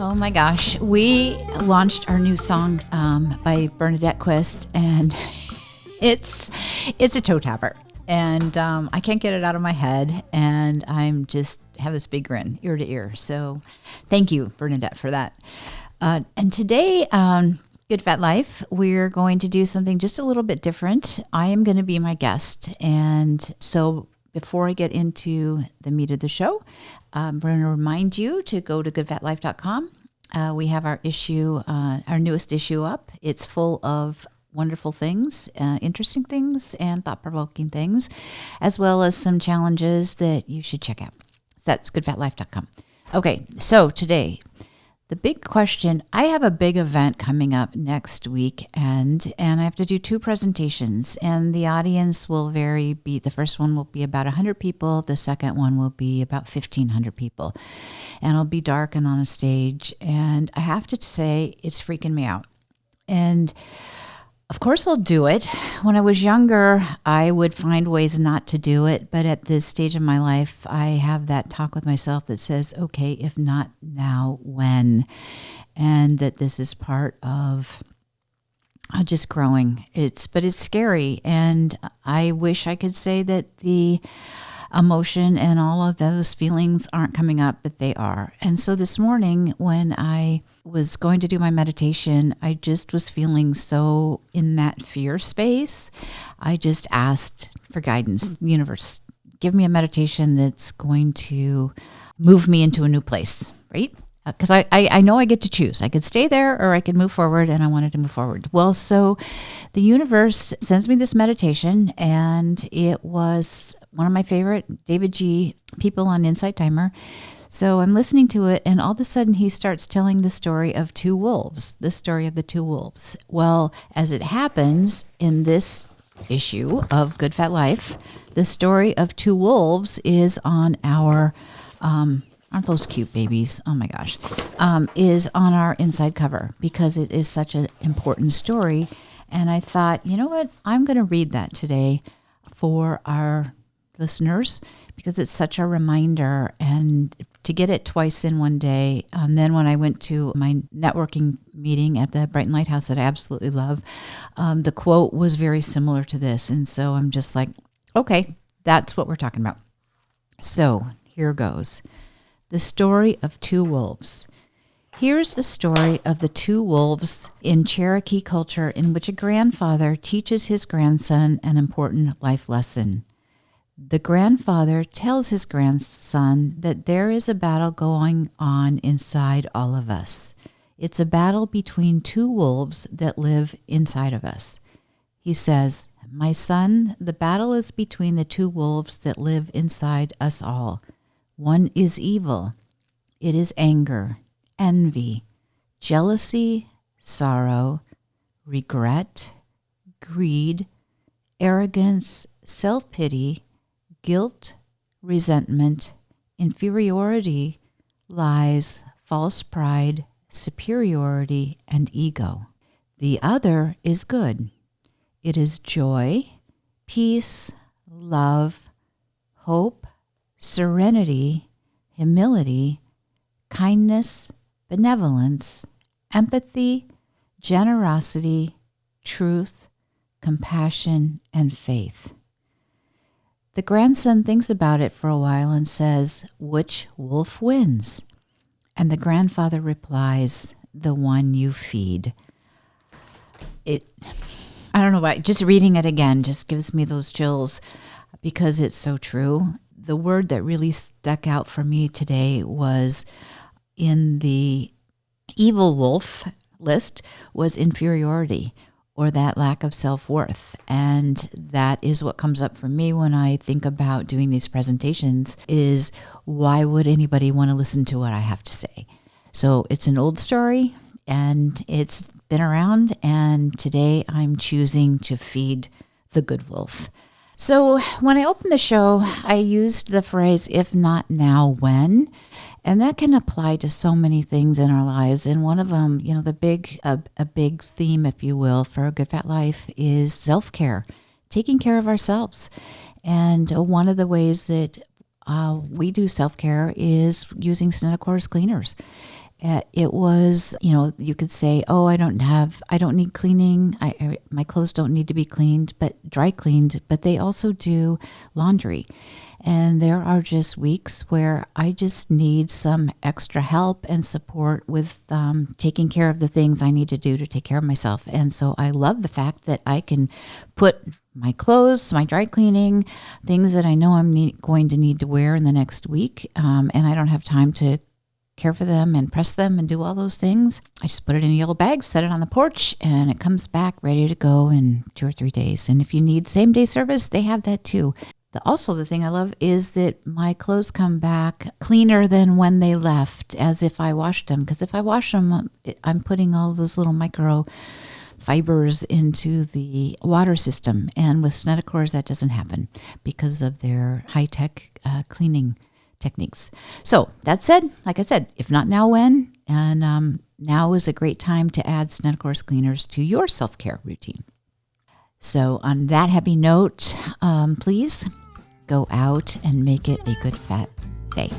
Oh my gosh. We launched our new song by Bernadette Quist, and it's a toe tapper. And I can't get it out of my head, and I'm just have this big grin ear to ear. So thank you, Bernadette, for that. And today, Good Fat Life, we're going to do something just a little bit different. I am going to be my guest. And so before I get into the meat of the show, I'm going to remind you to go to goodfatlife.com. We have our issue, our newest issue up. It's full of wonderful things, interesting things, and thought-provoking things, as well as some challenges that you should check out. So that's goodfatlife.com. Okay, so today, the big question, I have a big event coming up next week, and I have to do 2 presentations, and the audience will vary. The first one will be about 100 people. The second one will be about 1,500 people, and it'll be dark and on a stage, and I have to say, it's freaking me out. And of course I'll do it. When I was younger, I would find ways not to do it. But at this stage of my life, I have that talk with myself that says, okay, if not now, when? And that this is part of just growing. But it's scary. And I wish I could say that the emotion and all of those feelings aren't coming up, but they are. And so this morning when I was going to do my meditation, I just was feeling so in that fear space. I just asked for guidance. Universe, give me a meditation that's going to move me into a new place, right? Because I know I get to choose. I could stay there or I could move forward, and I wanted to move forward. Well, so the universe sends me this meditation, and it was one of my favorite David G. people on Insight Timer. So I'm listening to it, and all of a sudden he starts telling the story of 2 wolves, the story of the 2 wolves. Well, as it happens in this issue of Good Fat Life, the story of 2 wolves is on our, aren't those cute babies? Oh my gosh, is on our inside cover because it is such an important story. And I thought, you know what? I'm going to read that today for our listeners because it's such a reminder, and to get it twice in one day. Then when I went to my networking meeting at the Brighton Lighthouse that I absolutely love, the quote was very similar to this. And so I'm just like, okay, that's what we're talking about. So here goes. The story of 2 wolves. Here's a story of the 2 wolves in Cherokee culture in which a grandfather teaches his grandson an important life lesson. The grandfather tells his grandson that there is a battle going on inside all of us. It's a battle between 2 wolves that live inside of us. He says, "My son, the battle is between the 2 wolves that live inside us all. One is evil. It is anger, envy, jealousy, sorrow, regret, greed, arrogance, self-pity, guilt, resentment, inferiority, lies, false pride, superiority, and ego. The other is good. It is joy, peace, love, hope, serenity, humility, kindness, benevolence, empathy, generosity, truth, compassion, and faith." The grandson thinks about it for a while and says, "Which wolf wins?" And the grandfather replies, "The one you feed." I don't know why, just reading it again just gives me those chills because it's so true. The word that really stuck out for me today was in the evil wolf list was inferiority, or that lack of self-worth. And that is what comes up for me when I think about doing these presentations is why would anybody want to listen to what I have to say? So it's an old story and it's been around, and today I'm choosing to feed the good wolf. So when I opened the show, I used the phrase, "If not now, when?" And that can apply to so many things in our lives. And one of them, a big theme, if you will, for a Good Fat Life is self-care, taking care of ourselves. And one of the ways that we do self-care is using Snedicor's cleaners. It was, you could say, oh, I don't need cleaning. My clothes don't need to be cleaned, but dry cleaned, but they also do laundry. And there are just weeks where I just need some extra help and support with taking care of the things I need to do to take care of myself. And so I love the fact that I can put my clothes, my dry cleaning, things that I know I'm going to need to wear in the next week, and I don't have time to care for them and press them and do all those things. I just put it in a yellow bag, set it on the porch, and it comes back ready to go in 2 or 3 days. And if you need same day service, they have that too. Also, the thing I love is that my clothes come back cleaner than when they left, as if I washed them. Because if I wash them, I'm putting all those little micro fibers into the water system. And with Snedicors, that doesn't happen because of their high-tech cleaning techniques. So that said, like I said, if not now, when? And now is a great time to add Snedicor's cleaners to your self-care routine. So on that happy note, please go out and make it a good fat day.